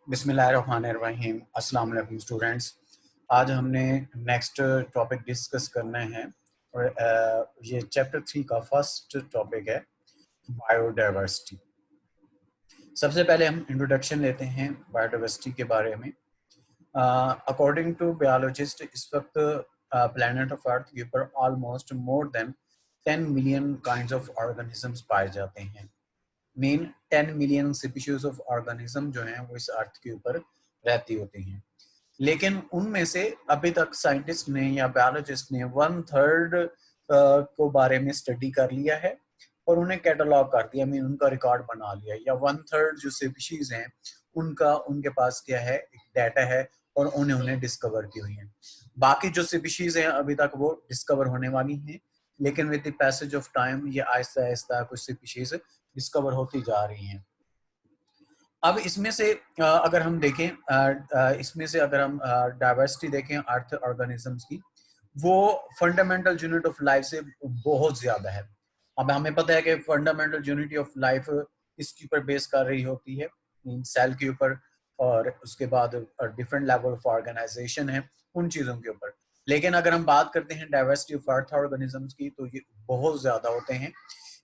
बिस्मिल्लाहिर्रहमानिर्रहीम। अस्सलाम वालेकुम स्टूडेंट्स। आज हमने नेक्स्ट टॉपिक डिस्कस करना है और ये चैप्टर 3 का फर्स्ट टॉपिक है बायोडाइवर्सिटी। सबसे पहले हम इंट्रोडक्शन लेते हैं बायोडाइवर्सिटी के बारे में। अकॉर्डिंग टू बायोलॉजिस्ट इस वक्त प्लैनेट ऑफ अर्थ के ऊपर almost more than 10 million kinds of organisms पाए जाते हैं। Main 10 million species of organism जो हैं वो इस अर्थ के ऊपर रहती होती हैं, लेकिन उनमें से अभी तक साइंटिस्ट ने या बायोलॉजिस्ट ने 1/3 को बारे में स्टडी कर लिया है और उन्हें कैटलॉग कर दिया, मीन उनका रिकॉर्ड बना लिया, या 1/3 जो स्पीशीज हैं उनका उनके पास क्या है, एक डाटा है और उन्हें डिस्कवर की हुई है। बाकी जो स्पीशीज हैं अभी तक वो डिस्कवर होने वाली हैं, लेकिन with the passage of time ये आहिस्ता आहिस्ता कुछ स्पीशीज डिस्कवर होती जा रही हैं। अब इसमें से अगर हम देखें, इसमें से अगर हम डाइवर्सिटी देखें अर्थ ऑर्गेनिजम्स की, वो फंडामेंटल यूनिट ऑफ लाइफ से बहुत ज्यादा है। अब हमें पता है कि फंडामेंटल यूनिटी ऑफ लाइफ इसके ऊपर बेस कर रही होती है, सेल के ऊपर, और उसके बाद डिफरेंट लेवल ऑफ ऑर्गेनाइजेशन है उन चीज़ों के ऊपर। लेकिन अगर हम बात करते हैं डाइवर्सिटी ऑफ अर्थ ऑर्गेनिजम्स की, तो ये बहुत ज़्यादा होते हैं।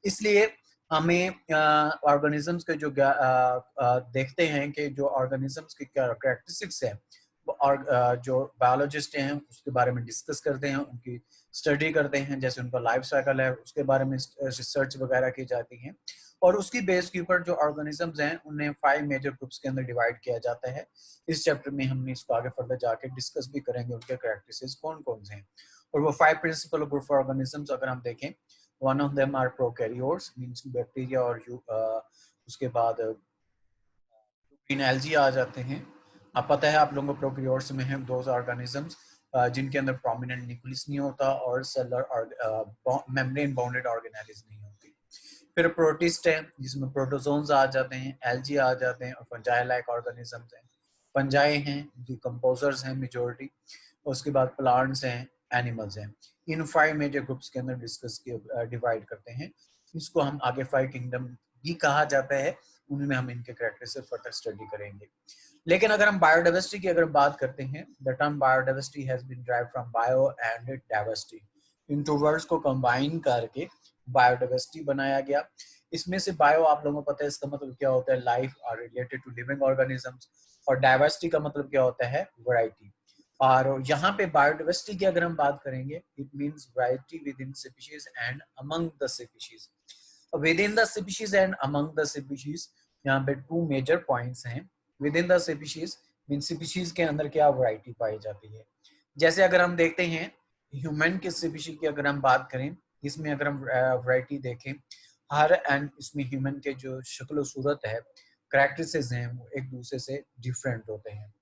इसलिए हमें ऑर्गेनिजम्स के जो देखते हैं कि जो ऑर्गेनिजम्स की कैरेक्टरिस्टिक्स हैं, और जो बायोलॉजिस्ट हैं उसके बारे में डिस्कस करते हैं, उनकी स्टडी करते हैं, जैसे उनका लाइफ साइकिल है उसके बारे में रिसर्च वगैरह की जाती है, और उसकी बेस के ऊपर जो ऑर्गेनिजम्स हैं उन्हें 5 मेजर ग्रुप्स के अंदर डिवाइड किया जाता है। इस चैप्टर में हमने इसको आगे फर्दर जाके डिस्कस भी करेंगे, उनके कैरेक्टरिस्टिक्स कौन कौन से हैं। और वो 5 प्रिंसिपल ग्रुप ऑर्गेनिजम्स अगर हम देखें, one of them are prokaryotes, means bacteria, और उसके बाद ग्रीन एल्गी आ जाते हैं। अब पता है आप लोगों को प्रोकैरियोट्स में हैं दोज ऑर्गेनिजम्स जिनके अंदर प्रोमिनेंट न्यूक्लियस नहीं होता और सेलर और मेम्ब्रेन बाउंडेड ऑर्गेनेल्स नहीं होती। फिर प्रोटिस्ट है जिसमें प्रोटोजोन्स आ जाते हैं, एल्गी आ जाते हैं, और फंजाई लाइक ऑर्गेनिजम्स हैं। फंजाई हैं, डिकम्पोजर्स हैं मेजोरिटी। उसके बाद प्लांट्स हैं, एनिमल्स हैं। इन 5 मेजर ग्रुप्स के अंदर डिस्कस डिवाइड करते हैं। इसको हम आगे 5 किंगडम भी कहा जाता है, उनमें हम इनके कैरेक्टरिस्टिक्स फर्दर स्टडी करेंगे। लेकिन अगर हम बायोडाइवर्सिटी की अगर बात करते हैं, the term biodiversity has been derived from bio and diversity. इन टू वर्ड्स को कंबाइन करके बायोडाइवर्सिटी बनाया गया। इसमें से बायो आप लोगों को पता है इसका मतलब क्या होता है, लाइफ और रिलेटेड टू लिविंग ऑर्गेनिजम्स, और डाइवर्सिटी का मतलब क्या होता है, वैरायटी। और यहाँ पे बायोडाइवर्सिटी की अगर हम बात करेंगे, it means variety with in species and among the species. With in the species and among the species, यहाँ पे 2 मेजर पॉइंट्स हैं। With in the species mean species के अंदर क्या वैरायटी पाई जाती है। जैसे अगर हम देखते हैं ह्यूमन के स्पीशीज की अगर हम बात करें, इसमें अगर हम वैरायटी देखें, हर एंड इसमें ह्यूमन के जो शक्ल सूरत है, करैक्टरिस्टिक्स हैं, वो एक दूसरे से डिफरेंट होते हैं।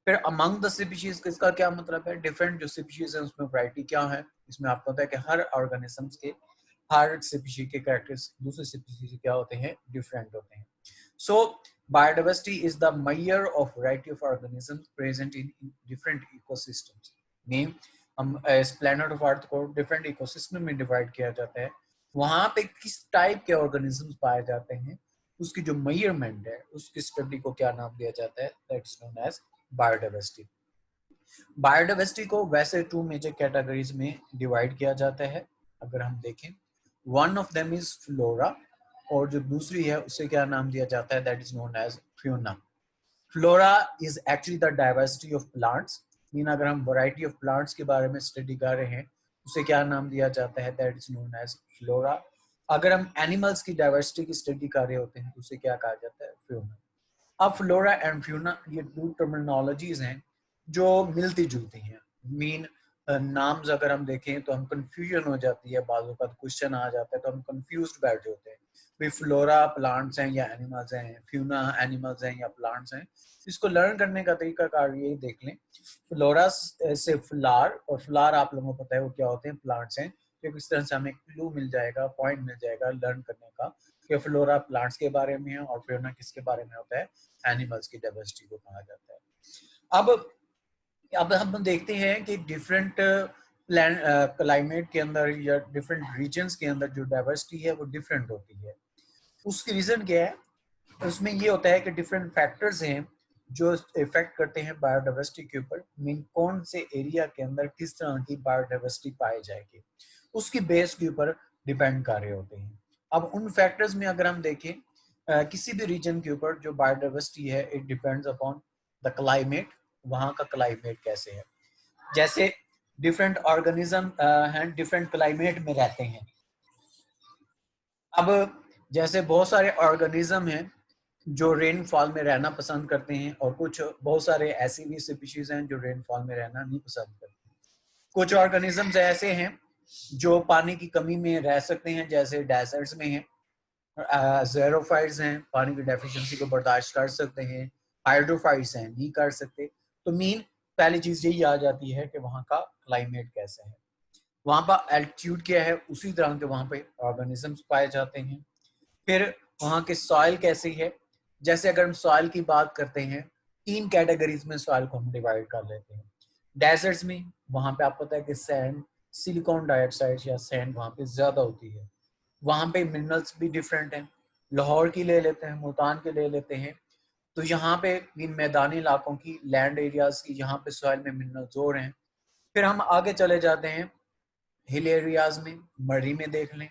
फिर अमंग द स्पीशीज इसका क्या मतलब है, डिफरेंट जो स्पीशीज है उसमें वैरायटी क्या है। इसमें आपको पता है कि हर ऑर्गेनिजम्स के, हर स्पीशीज के कैरेक्टर्स दूसरे स्पीशीज से क्या होते हैं, डिफरेंट होते हैं। सो biodiversity is the measure of variety of organisms present in different ecosystems. Name, हम इस planet of Earth को different ecosystem में divide किया जाता है, वहाँ पे किस टाइप के organisms पाए जाते हैं, उसकी जो measurement है, उसकी स्टडी को क्या नाम दिया जाता है, that is known as biodiversity. Biodiversity को वैसे 2 मेजर कैटेगरीज में डिवाइड किया जाता है अगर हम देखें। One of them is flora, और जो दूसरी है उसे क्या नाम दिया जाता है, that is known as fauna. Flora is actually the diversity of plants, mean अगर हम वैरायटी ऑफ प्लांट्स के बारे में स्टडी कर रहे हैं उसे क्या नाम दिया जाता है, that is known as flora. अगर हम एनिमल्स की डाइवर्सिटी की स्टडी कर रहे होते हैं तो उसे क्या कहा जाता है, फ्यूना। अब फ्लोरा एंड फ्यूना ये 2 टर्मिनोलॉजीज हैं जो मिलती जुलती हैं। मीन नाम्स अगर हम देखें तो हम कंफ्यूजन हो जाती है, बाजू का क्वेश्चन आ जाता है तो हम कंफ्यूज्ड बैठ जाते हैं, भाई फ्लोरा प्लांट्स हैं या एनिमल्स हैं, फ्यूना एनिमल्स हैं या प्लांट्स हैं। इसको लर्न करने का तरीका कार ये देख लें, फ्लोरा से फ्लावर, और फ्लावर आप लोगों को पता है वो क्या होते हैं, प्लांट्स हैं। तो इस तरह से हमें क्लू मिल जाएगा, पॉइंट मिल जाएगा लर्न करने का कि फ्लोरा प्लांट्स के बारे में है और फ्यूना किसके बारे में होता है, एनिमल्स की डाइवर्सिटी को कहा जाता है। अब हम देखते हैं कि डिफरेंट क्लाइमेट के अंदर या डिफरेंट रीजन्स के अंदर जो डाइवर्सिटी है वो डिफरेंट होती है। उसकी रीजन क्या है, उसमें ये होता है कि डिफरेंट फैक्टर्स हैं जो इफेक्ट करते हैं बायोडाइवर्सिटी के ऊपर, मीन कौन से एरिया के अंदर किस तरह की बायोडाइवर्सिटी पाई जाएगी, उसकी बेस के ऊपर डिपेंड कर रहे होते हैं। अब उन फैक्टर्स में अगर हम देखें किसी भी रीजन के ऊपर जो बायोडाइवर्सिटी है, it depends upon the climate, वहाँ का क्लाइमेट कैसे है। जैसे डिफरेंट ऑर्गेनिज्म हैं, डिफरेंट क्लाइमेट में रहते हैं। अब जैसे बहुत सारे ऑर्गेनिज्म हैं जो रेनफॉल में रहना पसंद करते हैं, और कुछ बहुत सारे ऐसी भी स्पीशीज हैं जो रेनफॉल में रहना नहीं पसंद करते। कुछ ऑर्गेनिजम्स ऐसे हैं जो पानी की कमी में रह सकते हैं, जैसे डेजर्ट्स में हैं। ज़ेरोफाइट्स हैं, पानी की डेफिशिएंसी को बर्दाश्त कर सकते हैं। हाइड्रोफाइट्स हैं, नहीं कर सकते। तो मीन पहली चीज यही आ जाती है कि वहाँ का क्लाइमेट कैसा है, वहाँ पर एल्टीट्यूड क्या है, उसी तरह के वहाँ पे ऑर्गेनिजम्स पाए जाते हैं। फिर वहाँ के सॉइल कैसी है। जैसे अगर हम सॉइल की बात करते हैं, 3 कैटेगरीज में सॉइल को हम डिवाइड कर लेते हैं। डेजर्ट्स में वहाँ पे आपको पता है कि सैंड, सिलिकॉन डाइऑक्साइड या सैंड वहाँ पे ज्यादा होती है। वहाँ पे मिनरल्स भी डिफरेंट हैं। लाहौर की ले लेते हैं, मुल्तान की ले लेते हैं, तो यहाँ पे इन मैदानी इलाकों की, लैंड एरियाज की, यहाँ पे सॉइल में मिनरल जोर हैं। फिर हम आगे चले जाते हैं हिल एरियाज में, मरी में देख लें,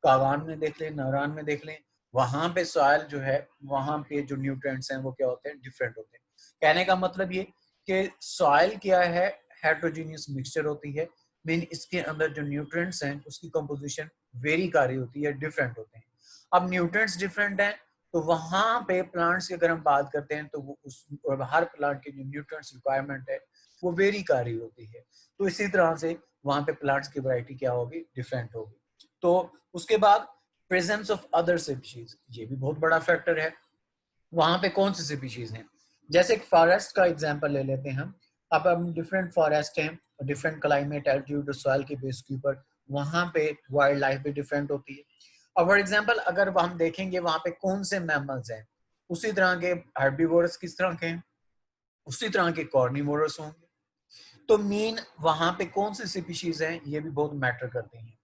कागान में देख लें, नारान में देख लें, वहां पे सॉइल जो है, वहां पे जो न्यूट्रिएंट्स हैं वो क्या होते हैं, डिफरेंट होते हैं। कहने का मतलब ये कि सॉइल क्या है, हेट्रोजीनियस मिक्सचर होती है। मीन इसके अंदर जो न्यूट्रिएंट्स हैं उसकी कंपोजिशन वेरी कर रही होती है, डिफरेंट होते हैं। अब न्यूट्रिएंट्स डिफरेंट हैं, तो वहां पे प्लांट्स की अगर हम बात करते हैं तो वो उस हर प्लांट की जो न्यूट्रिएंट्स रिक्वायरमेंट है वो वेरी कर रही होती है। तो इसी तरह से वहां पे प्लांट्स की वैरायटी क्या होगी, डिफरेंट होगी। तो उसके बाद प्रेजेंस ऑफ अदर स्पीशीज, ये भी बहुत बड़ा फैक्टर है। वहां पे कौन सी स्पीशीज हैं, जैसे एक फॉरेस्ट का एग्जांपल ले लेते हैं हम। अब हम डिफरेंट फॉरेस्ट हैं, डिफरेंट क्लाइमेट, एल्टीट्यूड, सॉइल के बेस के ऊपर वहां पे वाइल्ड लाइफ भी डिफरेंट होती है। अब फॉर एग्जांपल अगर हम देखेंगे वहां पे कौन से मैमल्स हैं, उसी तरह के हर्बीवोरस किस तरह के हैं, उसी तरह के कॉर्निवोरस होंगे। तो मीन वहां पे कौन सी स्पीशीज हैं ये भी बहुत मैटर करती हैं।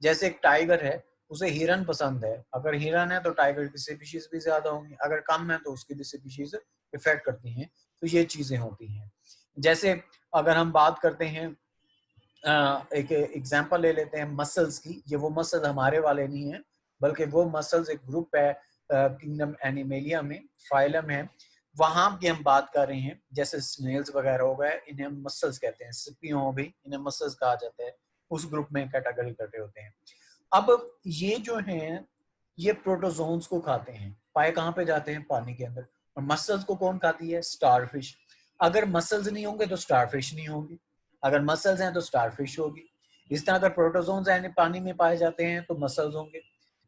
जैसे एक टाइगर है, उसे हिरन पसंद है, अगर हिरन है तो टाइगर की स्पीशीज भी ज्यादा होंगी, अगर कम है तो उसकी भी स्पीशीज इफेक्ट करती हैं। तो ये चीजें होती हैं। जैसे अगर हम बात करते हैं, एक एग्जांपल ले लेते हैं मसल्स की। ये वो मसल हमारे वाले नहीं है, बल्कि वो मसल्स एक ग्रुप है किंगडम एनिमेलिया में, फाइलम है, वहां की हम बात कर रहे हैं। जैसे स्नेल्स वगैरह हो गए, इन्हें मसल्स कहते हैं। सिपियों हो गई, इन्हें मसल्स कहा जाता है, उस ग्रुप में कैटेगरी करते होते हैं। अब ये जो हैं, ये प्रोटोजोन्स को खाते हैं। पाए कहाँ पे जाते हैं, पानी के अंदर। और मसल्स को कौन खाती है, स्टारफिश। अगर मसल्स नहीं होंगे तो स्टारफिश नहीं होगी, अगर मसल्स हैं तो स्टारफिश होगी। इस तरह अगर प्रोटोजोन्स पानी में पाए जाते हैं तो मसल्स होंगे,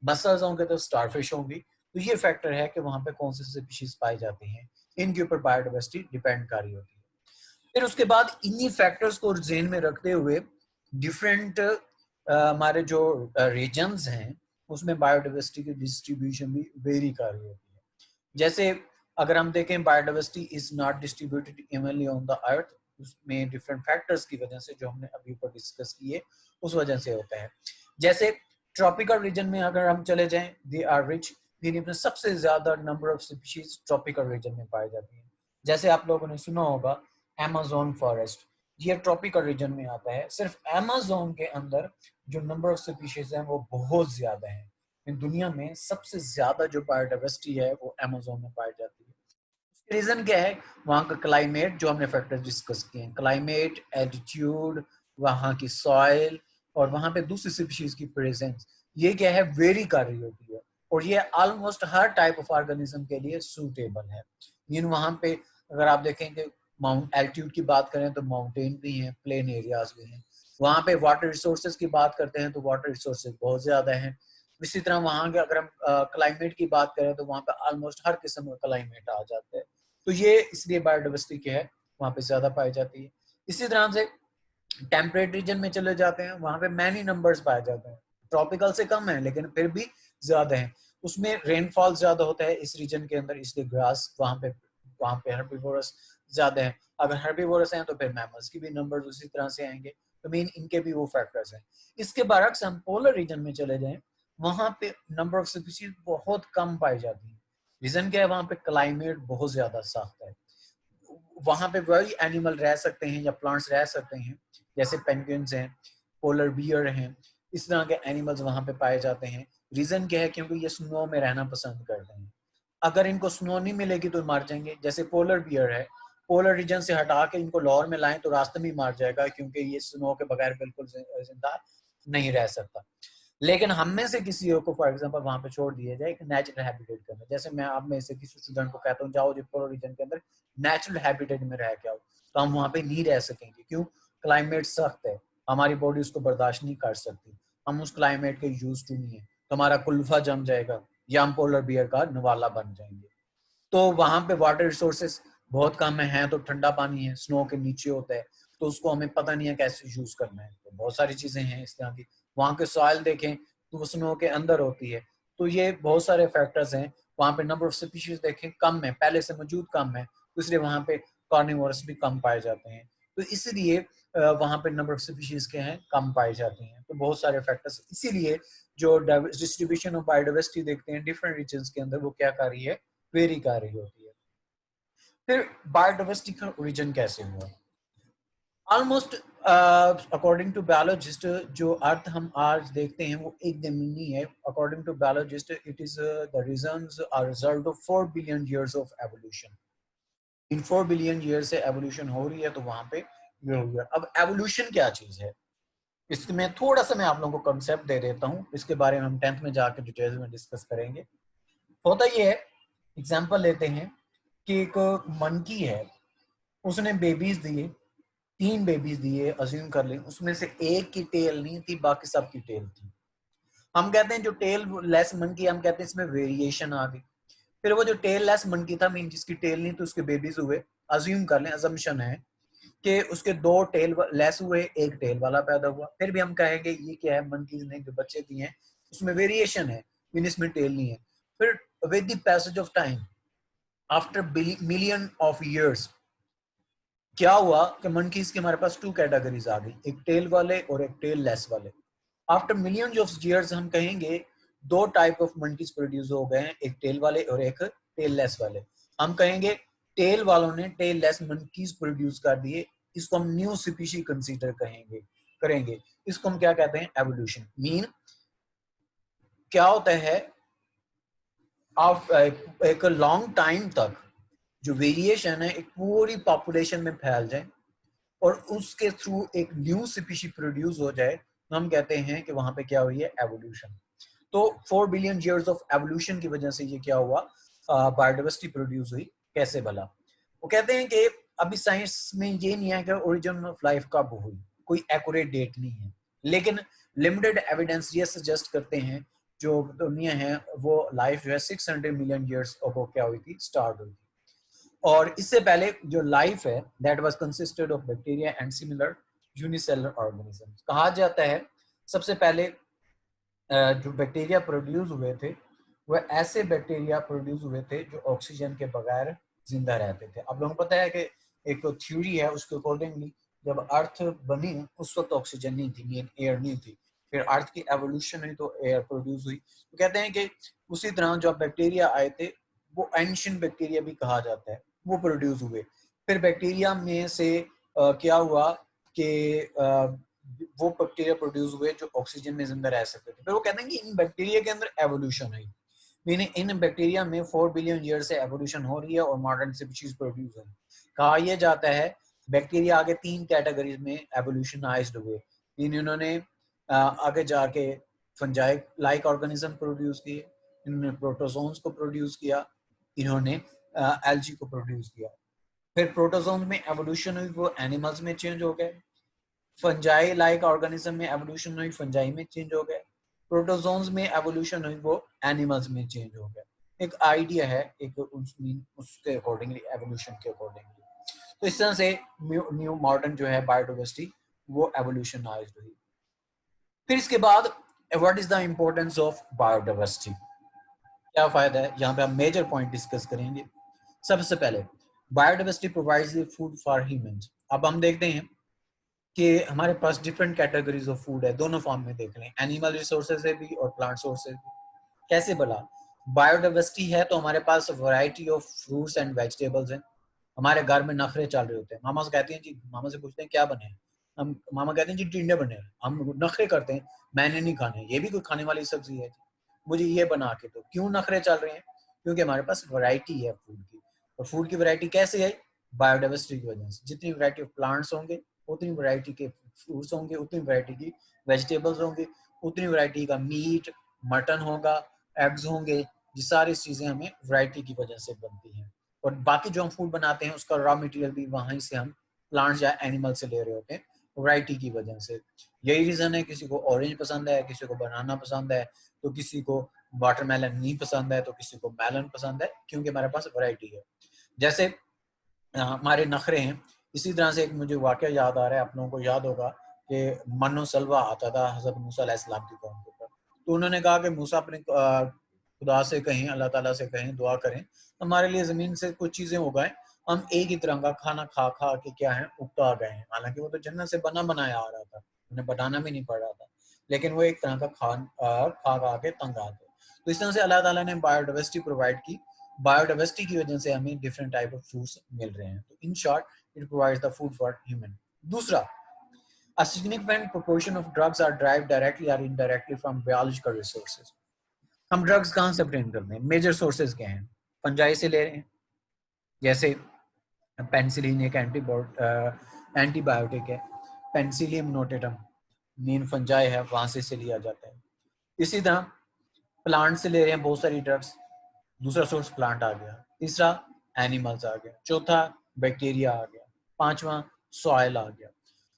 मसल्स होंगे तो स्टारफिश होंगी। तो ये फैक्टर है कि वहां पे कौन सी स्पीशीज पाई जाती हैं, इनके ऊपर बायोडाइवर्सिटी डिपेंड कर रही होती है। फिर उसके बाद इन्हीं फैक्टर्स को जेन में रखते हुए डिफरेंट हमारे जो रीजन्स हैं उसमें बायोडाइवर्सिटी की डिस्ट्रीब्यूशन भी वेरी कर रही होती है। जैसे अगर हम देखें, biodiversity is not distributed evenly on the earth, उसमें डिफरेंट फैक्टर्स की वजह से, जो हमने अभी ऊपर डिस्कस किए, उस वजह से होता है। जैसे ट्रॉपिकल रीजन में अगर हम चले जाएं, दे आर रिच, में सबसे ज्यादा number of species tropical region में पाई जाती है। जैसे आप लोगों ने सुना होगा अमेज़न फॉरेस्ट, ये ट्रॉपिकल रीजन में आता है। सिर्फ अमेज़न के अंदर जो नंबर ऑफ स्पीशीज हैं वो बहुत ज्यादा है। दुनिया में सबसे ज्यादा जो बायोडाइवर्सिटी है वो अमेज़न में पाई जाती है। उसके रीजन क्या है, वहाँ का क्लाइमेट, जो हमने फैक्टर डिस्कस किए हैं, क्लाइमेट, एल्टीट्यूड, वहाँ की सॉइल, और वहाँ पे दूसरी स्पीशीज की प्रेजेंस, ये क्या है, वेरी कर रही होती है। और ये almost her type of organism के लिए सूटेबल है। मीन वहाँ पे अगर आप देखेंगे, माउंट एल्टीट्यूड की बात करें तो माउंटेन भी हैं, प्लेन एरियाज भी हैं। वहाँ पे वाटर रिसोर्सेज की बात करते हैं तो वाटर रिसोर्सेज बहुत ज्यादा हैं। इसी तरह वहाँ के अगर हम क्लाइमेट की बात करें तो वहाँ पे ऑलमोस्ट हर किस्म का क्लाइमेट आ जाता है। तो ये इसलिए बायोडाइवर्सिटी क्या है, वहाँ पे ज्यादा पाई जाती है। इसी तरह से टेम्परेट रीजन में चले जाते हैं, वहाँ पे मैनी नंबर्स पाए जाते हैं। ट्रॉपिकल से कम है लेकिन फिर भी ज्यादा है। उसमें रेनफॉल ज्यादा होता है इस रीजन के अंदर, इसलिए ग्रास वहाँ पे हर्बीवोरस ज्यादा है। अगर हर्बीवोरस हैं तो फिर मैमल्स की भी नंबर्स उसी तरह से आएंगे। तो मीन इनके भी वो फैक्टर्स हैं। इसके बरक्स हम पोलर रीजन में चले जाएं, वहाँ पे नंबर ऑफ स्पीशीज बहुत कम पाई जाती है। रीजन क्या है, वहाँ पे क्लाइमेट बहुत ज्यादा सख्त है। वहां पे वही एनिमल रह सकते हैं या प्लांट्स रह सकते हैं, जैसे पेंगुइन्स हैं, पोलर बियर हैं, इस तरह के एनिमल्स वहां पे पाए जाते हैं। रीजन क्या है? क्योंकि ये स्नो में रहना पसंद करते हैं। अगर इनको स्नो नहीं मिलेगी तो मर जाएंगे। जैसे पोलर बियर है, पोलर रीजन से हटा के इनको लाहौर में लाएं तो रास्ते में मार जाएगा, क्योंकि ये स्नो के बगैर बिल्कुल जिंदा नहीं रह सकता। लेकिन हम में से किसी को फॉर एग्जांपल वहां पे छोड़ दिया जाए एक नेचुरल हैबिटेट के अंदर, जैसे मैं आप में से किसी स्टूडेंट को कहता हूँ जाओ जो पोलर रीजन के अंदर नेचुरल हैबिटेट में रह के आओ, तो हम वहां पे नहीं रह सकेंगे। क्यों? क्लाइमेट सख्त है, हमारी बॉडी उसको बर्दाश्त नहीं कर सकती, हम उस क्लाइमेट के यूज टू नहीं है, तो हमारा कुल्फा जम जाएगा या हम पोलर बियर का नवाला बन जाएंगे। तो वहां पे वाटर रिसोर्सेस बहुत कम है, तो ठंडा पानी है, स्नो के नीचे होता है, तो उसको हमें पता नहीं है कैसे यूज करना है। तो बहुत सारी चीजें हैं इस तरह की। वहां के सॉइल देखें तो वो स्नो के अंदर होती है। तो ये बहुत सारे फैक्टर्स हैं। वहां पे नंबर ऑफ स्पीशीज देखें कम है, पहले से मौजूद कम है, तो इसलिए वहां पे कार्निवोरस भी कम पाए जाते हैं। तो इसलिए वहां पे नंबर ऑफ स्पीशीज के हैं कम पाए जाते हैं। तो बहुत सारे फैक्टर्स, इसीलिए जो डिस्ट्रीब्यूशन ऑफ बायोडाइवर्सिटी देखते हैं डिफरेंट रीजन्स के अंदर, वो क्या कर रही है? वेरी कर रही होती है। फिर बायोडाइवर्सिटी का ओरिजिन कैसे हुआ? ऑलमोस्ट अकॉर्डिंग टू बायोलॉजिस्ट, जो अर्थ हम आज देखते हैं वो एक दिन नहीं है। According to biologist it is the reasons are result of 4 billion years of evolution. In 4 billion year से एवोल्यूशन हो रही है, तो वहां पे ये हो गया। अब एवोल्यूशन क्या चीज है, इसमें थोड़ा सा मैं आप लोगों को कंसेप्ट दे देता हूँ, इसके बारे में हम 10th में जाकर डिटेल्स में डिस्कस करेंगे। होता ये है, एग्जांपल लेते हैं कि एक मंकी है, उसने बेबीज दिए, 3 बेबीज दिए, अज्यूम कर लें, उसमें से एक की टेल नहीं थी, बाकी सब की टेल थी। हम कहते हैं जो टेल लेस मंकी, हम कहते हैं इसमें वेरिएशन आ गई। फिर वो जो टेल लेस मंकी था, मीन जिसकी टेल नहीं, तो उसके बेबीज हुए, अज्यूम कर लें, अजम्पशन है कि उसके 2 टेल लेस हुए, एक टेल वाला पैदा हुआ। फिर भी हम कहेंगे ये क्या है, मंकीज ने जो बच्चे दिए हैं उसमें वेरिएशन है, मीन इसमें टेल नहीं है। फिर with the passage of time, after million of years, क्या हुआ कि मंकीज की हमारे पास 2 कैटेगरीज आ गई, एक टेल वाले और एक टेल लेस वाले। आफ्टर मिलियंस ऑफ ईयर्स हम कहेंगे 2 टाइप ऑफ मंकीज प्रोड्यूस हो गए हैं, एक टेल वाले और एक टेल लेस वाले। हम कहेंगे टेल वालों ने टेल लेस मंकीज प्रोड्यूस कर दिए, इसको हम न्यू स्पीशी कंसीडर करेंगे। इसको हम क्या कहते हैं? एवोल्यूशन। मीन क्या होता है, आप एक लॉन्ग टाइम तक जो वेरिएशन है एक पूरी पॉपुलेशन में फैल जाए और उसके थ्रू एक न्यू स्पीशी प्रोड्यूस हो जाए, तो हम कहते हैं कि वहां पे क्या हुई है? एवोल्यूशन। तो 4 बिलियन ईयर्स ऑफ एवोल्यूशन की वजह से ये क्या हुआ? बायोडाइवर्सिटी प्रोड्यूस हुई। कैसे भला? वो कहते हैं कि अभी साइंस में ये नहीं है कि ओरिजिन ऑफ लाइफ कब हुई, कोई एक्यूरेट डेट नहीं है, लेकिन लिमिटेड एविडेंस ये सजेस्ट करते हैं जो दुनिया है वो लाइफ जो है 600 मिलियन ईयर्स अगो क्या हुई थी? स्टार्ट हुई थी। और इससे पहले जो लाइफ है that was consisted of bacteria and similar unicellular organisms. कहा जाता है सबसे पहले जो बैक्टीरिया प्रोड्यूस हुए थे वो ऐसे बैक्टीरिया प्रोड्यूस हुए थे जो ऑक्सीजन के बगैर जिंदा रहते थे। अब लोगों को पता है कि एक थ्योरी है उसके अकॉर्डिंगली जब अर्थ बनी उस वक्त ऑक्सीजन नहीं थी, मीन एयर नहीं थी। फिर अर्थ की एवोल्यूशन हुई तो एयर प्रोड्यूस हुई। तो कहते हैं कि उसी तरह जो बैक्टीरिया आए थे वो एंशिएंट बैक्टीरिया भी कहा जाता है, वो प्रोड्यूस हुए। फिर बैक्टीरिया में से क्या हुआ कि वो बैक्टीरिया प्रोड्यूस हुए जो ऑक्सीजन में जिंदा रह सकते थे। फिर वो कहते हैं कि इन बैक्टीरिया के अंदर एवोल्यूशन हुई, मीनिंग इन बैक्टीरिया में 4 बिलियन ईयर से एवोल्यूशन हो रही है और मॉडर्न स्पीशीज प्रोड्यूस हुई। कहा यह जाता है बैक्टीरिया आगे 3 कैटेगरीज में एवोल्यूशनाइज्ड हुए। इन्होंने आगे जाके फंजाई लाइक ऑर्गेनिज्म प्रोड्यूस किए, इन्होंने प्रोटोजोन्स को प्रोड्यूस किया, इन्होंने एल्गी को प्रोड्यूस किया। फिर प्रोटोजोन्स में एवोल्यूशन हुई, वो एनिमल्स में चेंज हो गए। फंजाई लाइक ऑर्गेनिज्म में एवोल्यूशन हुई, फंजाई में चेंज हो गए। प्रोटोजोन्स में एवोल्यूशन हुई, वो एनिमल्स में चेंज हो गए। एक आइडिया है, एक उसके अकॉर्डिंगली एवोल्यूशन के अकॉर्डिंगली। तो इस तरह से न्यू मॉडर्न जो है बायोडाइवर्सिटी वो एवोल्यूशनाइज्ड हुई। फिर इसके बाद what is the importance of biodiversity, क्या फायदा है, यहाँ पे हम मेजर पॉइंट डिस्कस करेंगे। सबसे पहले biodiversity provides the food for humans. अब हम देखते हैं कि हमारे पास डिफरेंट कैटेगरीज ऑफ फूड है, दोनों फॉर्म में देख लें, एनिमल रिसोर्सेज से भी और प्लांट सोर्सेज भी। कैसे भला? बायोडाइवर्सिटी है तो हमारे पास variety of fruits and vegetables हैं, हमारे घर में नखरे चल रहे होते हैं, मामा से कहती हैं जी, मामा से पूछते हैं क्या बने, हम मामा कहते हैं जी टिंडे बने, हम नखरे करते हैं मैंने नहीं खाने, ये भी कोई खाने वाली सब्जी है, मुझे ये बना के दो। क्यों नखरे चल रहे हैं? क्योंकि हमारे पास वैरायटी है फूड की। और फूड की वैरायटी कैसे है? बायोडाइवर्सिटी की वजह से। जितनी वैरायटी ऑफ प्लांट्स होंगे उतनी वैरायटी के फ्रूट्स होंगे, उतनी वैरायटी की वेजिटेबल्स होंगे, उतनी वैरायटी का मीट, मटन होगा, एग्स होंगे। ये सारी चीज़ें हमें वैरायटी की वजह से बनती हैं। और बाकी जो हम फूड बनाते हैं उसका रॉ मटेरियल भी वहीं से हम प्लांट्स या एनिमल से ले रहे होते हैं, वैरायटी की वजह से। यही रीज़न है, किसी को ऑरेंज पसंद है, किसी को बनाना पसंद है, तो किसी को वाटरमेलन नहीं पसंद है, तो किसी को मेलन पसंद है, क्योंकि हमारे पास वैरायटी है। जैसे हमारे नखरे हैं, इसी तरह से एक मुझे वाकया याद आ रहा है, आप लोगों को याद होगा कि मनो सलवा आता था हज़रत मूसा अलैहिस्सलाम की कौम के ऊपर। तो उन्होंने कहा कि मूसा अपने खुदा से कहें, अल्लाह ताला से कहें, दुआ करें, हमारे लिए ज़मीन से कुछ चीज़ें उगाएं, हम एक ही तरह का खाना खा खा के क्या है उगता गए हैं। हालांकि वो तो जन्नत से बना बनाया आ रहा था, उन्हें बनाना भी नहीं पड़ रहा था, लेकिन वो एक तरह का खा खा के तंग आ गए। तो इस तरह से अल्लाह ताला ने बायोडाइवर्सिटी प्रोवाइड की, बायोडाइवर्सिटी की वजह से हमें डिफरेंट टाइप ऑफ फ्रूट्स मिल रहे हैं। तो in short it provides the food for human. दूसरा, a significant proportion of drugs are derived directly or indirectly from biological resources. हम ड्रग्स कहाँ से obtain करते हैं? मेजर सोर्सेज क्या हैं? फंजाई से ले रहे हैं, जैसे पेनिसिलिन एक एंटीबायोटिक है, पेनिसिलियम नोटेटम मेन फंजाई है, वहां से लिया जाता है। इसी तरह प्लांट से ले रहे हैं बहुत सारी ड्रग्स, दूसरा सोर्स प्लांट आ गया, तीसरा एनिमल्स आ गया, चौथा बैक्टीरिया आ गया, पांचवा सॉइल आ गया।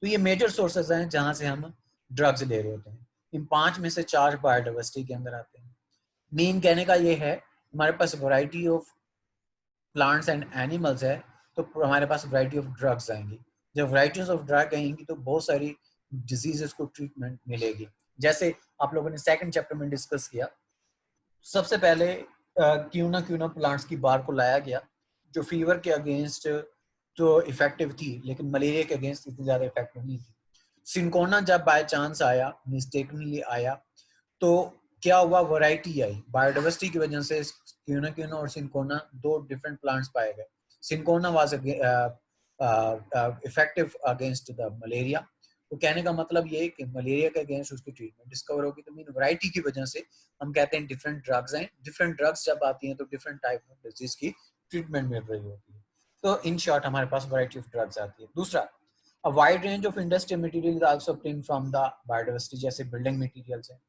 तो ये मेजर सोर्सेज हैं जहां से हम ड्रग्स ले रहे होते हैं। इन पांच में से चार बायोडाइवर्सिटी के अंदर आते हैं। मेन कहने का ये है, हमारे पास variety of plants and animals है, तो हमारे पास वैरायटी ऑफ ड्रग्स आएंगी। जब वैरायटीज ऑफ ड्रग आएंगी तो बहुत सारी डिजीजेस को ट्रीटमेंट मिलेगी। जैसे आप लोगों ने सेकंड चैप्टर में डिस्कस किया, सबसे पहले क्यों ना प्लांट्स की बार को लाया गया, जो फीवर के अगेंस्ट तो इफेक्टिव थी, लेकिन मलेरिया के अगेंस्ट इतनी ज्यादा इफेक्टिव नहीं थी। सिंकोना जब बाय चांस आया, मिस्टेकनली आया, तो क्या हुआ, वैरायटी आई, बायोडाइवर्सिटी की वजह से क्यों और सिंकोना दो डिफरेंट प्लांट्स पाए गए। Cinchona was effective against the malaria. तो कहने का मतलब ये है कि मलेरिया के अगेंस्ट उसकी ट्रीटमेंट डिस्कवर होगी। तो मीन वैरायटी की वजह से हम कहते हैं डिफरेंट ड्रग्स हैं, डिफरेंट ड्रग्स जब आती हैं तो डिफरेंट टाइप ऑफ डिजीज की ट्रीटमेंट मिल रही होती है। तो इन शॉर्ट हमारे पास वैरायटी ऑफ ड्रग्स आती है। दूसरा, a wide range of industrial material is also obtained from the biodiversity, जैसे बिल्डिंग मटेरियल्स हैं,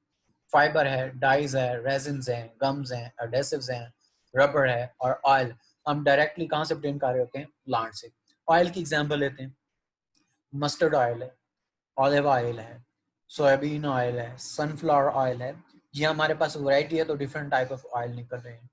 फाइबर है, डाइज है, रेजिन्स हैं, गम्स हैं, एडेसिव्स हैं, रबर है, और ऑयल हम डायरेक्टली कहाँ से obtain कर रहे होते हैं? प्लांट से। ऑयल की एग्जांपल लेते हैं, मस्टर्ड ऑयल है, ऑलिव ऑयल है, सोयाबीन ऑयल है, सनफ्लावर ऑयल है। ये हमारे पास वैरायटी है, तो डिफरेंट टाइप ऑफ ऑयल निकल रहे हैं।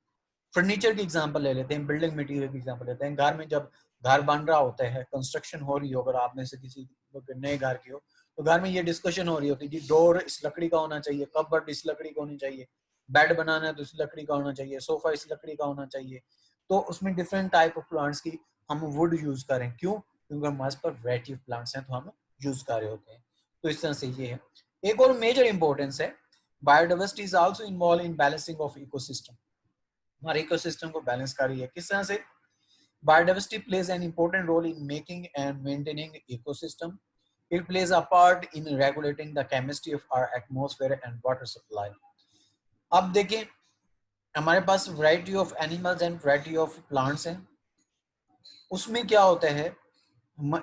फर्नीचर की एग्जांपल ले लेते हैं, बिल्डिंग मटेरियल की एग्जांपल लेते हैं। घर में जब घर बन रहा होता है, कंस्ट्रक्शन हो रही हो, अगर आप में से किसी नए घर की हो, तो घर में ये डिस्कशन हो रही होती है, जी डोर इस लकड़ी का होना चाहिए, कबर्ड इस लकड़ी का होनी चाहिए, बेड बनाना है तो इस लकड़ी का होना चाहिए, सोफा इस लकड़ी का होना चाहिए। तो उसमें डिफरेंट टाइप ऑफ प्लांट्स की हम वुड यूज करें। क्यों? क्योंकि हमारे पास वैरायटी ऑफ प्लांट्स हैं, तो हम यूज कर रहे होते हैं। तो इस तरह से ये है। एक और मेजर इंपॉर्टेंस है, biodiversity is also involve in balancing of ecosystem. हमारे इकोसिस्टम को बैलेंस कर रही है। किस तरह से? Biodiversity plays an important role in making and maintaining ecosystem. It plays a part in regulating the chemistry of our atmosphere and water supply. अब देखिए, हमारे पास variety of animals and variety of plants हैं। उसमें क्या होता है,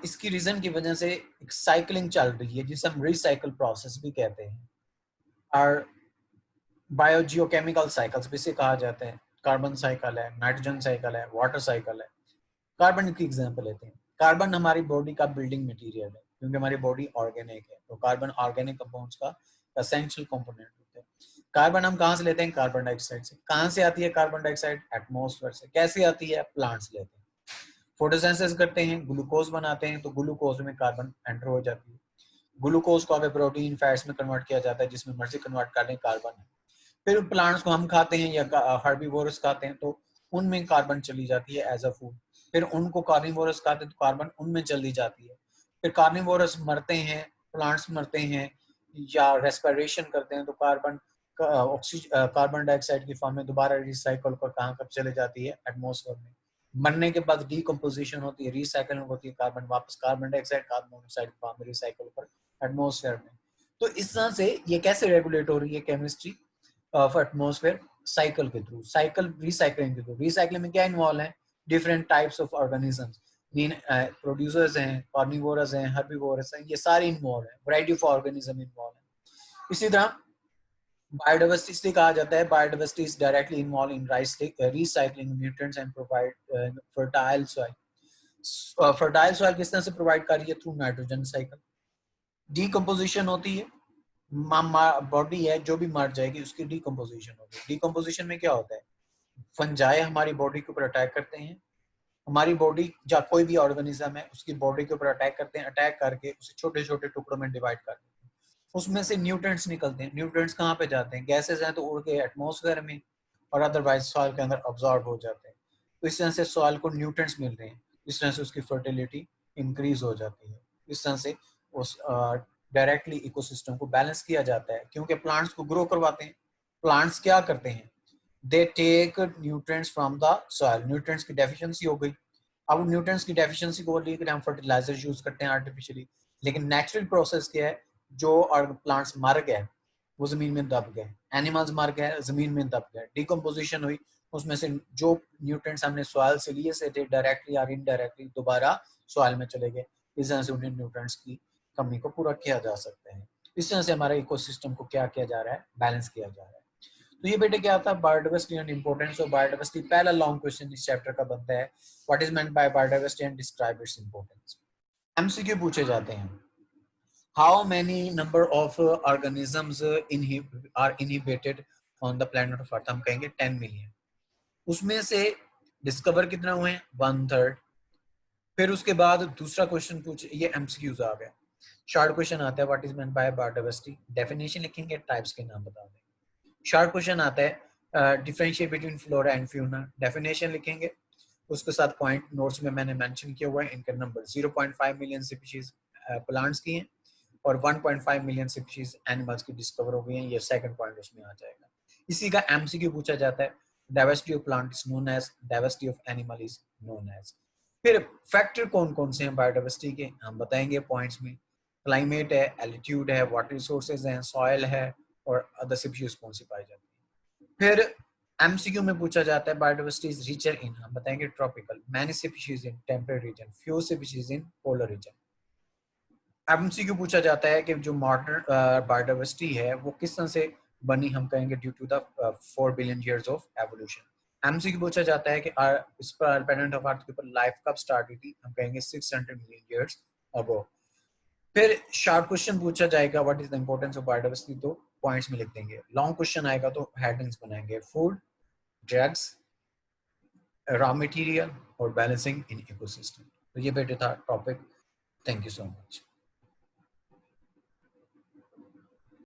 इसकी रीजन की वजह से एक साइकिलिंग चल रही है, जिसे हम रिसाइकल प्रोसेस भी कहते हैं, और बायोजियोकेमिकल साइकिल्स भी इसे कहा जाता है। कार्बन साइकिल है, नाइट्रोजन साइकिल है, वाटर साइकिल है। कार्बन की एग्जांपल लेते हैं। कार्बन हमारी बॉडी का बिल्डिंग मटेरियल है, क्योंकि हमारी बॉडी ऑर्गेनिक है, तो कार्बन ऑर्गेनिक कंपाउंड्स का एसेंशियल कंपोनेंट होता है। कार्बन हम कहाँ से लेते हैं? कार्बन डाइऑक्साइड से। कहाँ से आती है कार्बन डाइऑक्साइड? एटमॉस्फेयर से। कैसे आती है? प्लांट्स लेते हैं, फोटोसिंथेसिस करते हैं, ग्लूकोज बनाते हैं, तो ग्लूकोज में कार्बन एंटर हो जाती है। ग्लूकोज को आगे प्रोटीन फैट्स में कन्वर्ट किया जाता है, जिसमें मर्जी कन्वर्ट कर लें, कार्बन है। फिर प्लांट्स को हम खाते हैं या हर्बीवोरस खाते हैं, तो उनमें कार्बन चली जाती है एज अ फूड। फिर उनको कार्निवोरस खाते हैं तो कार्बन उनमें चली जाती है। फिर कार्निवोरस मरते हैं, प्लांट्स मरते हैं या रेस्पिरेशन करते हैं, तो कार्बन कार्बन डाइऑक्साइड की फॉर्म में दोबारा रिसाइकल कर कहाँ कब चले जाती है? एटमॉस्फेयर में। मरने के बाद डीकम्पोजिशन होती है, रिसाइकलिंग होती है, कार्बन वापस carbon dioxide, carbon monoxide form में रिसाइकल कर एटमॉस्फेयर में। तो इस तरह से ये कैसे रेगुलेट हो रही है केमिस्ट्री ऑफ एटमॉस्फेयर, साइकिल के थ्रू, साइकिल रिसाइकलिंग के थ्रू। रिसाइकलिंग में क्या इन्वॉल्व है, different types of organisms, mean producers हैं, कार्निवोरस हैं, हर्बीवोरस हैं, ये सारे इन्वॉल्व हैं, वैरायटी ऑफ ऑर्गेनिज्म इन्वॉल्व है। इसी तरह बायोडाइवर्सिटी इसलिए कहा जाता है, biodiversity is directly involve in recycling nutrients and provide fertile soil. Fertile soil किस तरह से प्रोवाइड कर रही है, थ्रू नाइट्रोजन साइकिल। डीकम्पोजिशन होती है, बॉडी है जो भी मर जाएगी उसकी डीकम्पोजिशन होती है। डीकम्पोजिशन में क्या होता है, फंजाई हमारी बॉडी के ऊपर अटैक करते हैं, हमारी बॉडी या कोई भी ऑर्गेनिज्म है उसकी बॉडी के ऊपर अटैक करते हैं, अटैक करके उसे छोटे छोटे टुकड़ों में डिवाइड करते हैं, उसमें से न्यूट्रिएंट्स निकलते हैं। न्यूट्रिएंट्स कहाँ पे जाते हैं, गैसेस हैं तो उड़ के एटमॉस्फेयर में और अदरवाइज सॉइल के अंदर अब्जॉर्ब हो जाते हैं। तो इस तरह से सॉइल को न्यूट्रिएंट्स मिल रहे हैं, इस तरह से उसकी फर्टिलिटी इंक्रीज हो जाती है। इस तरह से उस डायरेक्टली इकोसिस्टम को बैलेंस किया जाता है, क्योंकि प्लांट्स को ग्रो करवाते हैं। प्लांट्स क्या करते हैं, they take nutrients from the soil. Nutrients की डेफिशिएंसी हो गई, अब न्यूट्रिएंट्स की डेफिशिएंसी को लेकर हम फर्टिलाइजर यूज करते हैं आर्टिफिशियली, लेकिन नेचुरल प्रोसेस क्या है, जो प्लांट्स मर गए वो जमीन में दब गए, एनिमल्स मर गए जमीन में दब गए, डिकम्पोजिशन हुई, उसमें से जो न्यूट्रिएंट्स हमने सॉइल से लिए से थे डायरेक्टली और इनडायरेक्टली दोबारा सॉइल में चले गए। इस तरह से उन्हें न्यूट्रिएंट्स की कमी को पूरा किया जा सकता है। इस तरह से हमारे इकोसिस्टम को क्या किया जा रहा है, बैलेंस किया जा रहा है। तो ये बेटे क्या था, biodiversity and importance of biodiversity. पहला लॉन्ग क्वेश्चन इस चैप्टर का बनता है, what is meant by biodiversity and describe its importance. MCQ पूछे जाते हैं, how many number of organisms are inhibited on the planet of earth, हम कहेंगे 10 मिलियन। उसमें से डिस्कवर कितना हुए हैं, 1/3। फिर उसके बाद दूसरा क्वेश्चन पूछे, ये एमसीक्यूज आ गया। शॉर्ट क्वेश्चन आता है, what is meant by biodiversity, definition लिखेंगे, टाइप्स के नाम बता देंगे। शॉर्ट क्वेश्चन आता है, differentiate between flora and fauna, definition लिखेंगे, उसके साथ पॉइंट नोट्स में मैंने मेंशन किया हुआ है, इनके नंबर 0.5 मिलियन स्पीशीज प्लांट्स की हैं और 1.5 मिलियन स्पीशीज एनिमल्स की डिस्कवर हो गई हैं। ये सेकंड पॉइंट उसमें आ जाएगा। इसी का एमसीक्यू पूछा जाता है, diversity of plant is known as, diversity of animal is known as. फिर फैक्टर कौन कौन से हैं बायोडाइवर्सिटी के, हम बताएंगे पॉइंट्स में। क्लाइमेट है, एल्टीट्यूड है, वाटर रिसोर्सेज हैं, सॉइल है और अदर स्पीशीज कौन सी पाई जाती है। फिर एमसीक्यू में पूछा जाता है, बायोडाइवर्सिटी इज रिचर इन, हम बताएंगे tropical, many species in temperate region, few species in polar region. MCQ पूछा जाता है कि जो मॉडर्न बायोडाइवर्सिटी है वो किस तरह से बनी, हम कहेंगे due to the 4 billion years of evolution. MCQ पूछा जाता है कि इस पर प्लैनेट ऑफ अर्थ के ऊपर लाइफ कब स्टार्ट हुई थी, हम कहेंगे 600 मिलियन ईयर्स अगो। फिर शॉर्ट क्वेश्चन पूछा जाएगा, what is the importance of biodiversity, तो पॉइंट्स में लिख देंगे। लॉन्ग क्वेश्चन आएगा तो हेडिंग्स बनाएंगे, फूड, ड्रग्स, रॉ मटेरियल और बैलेंसिंग इन इकोसिस्टम। तो ये बेटे था topic. Thank you so much.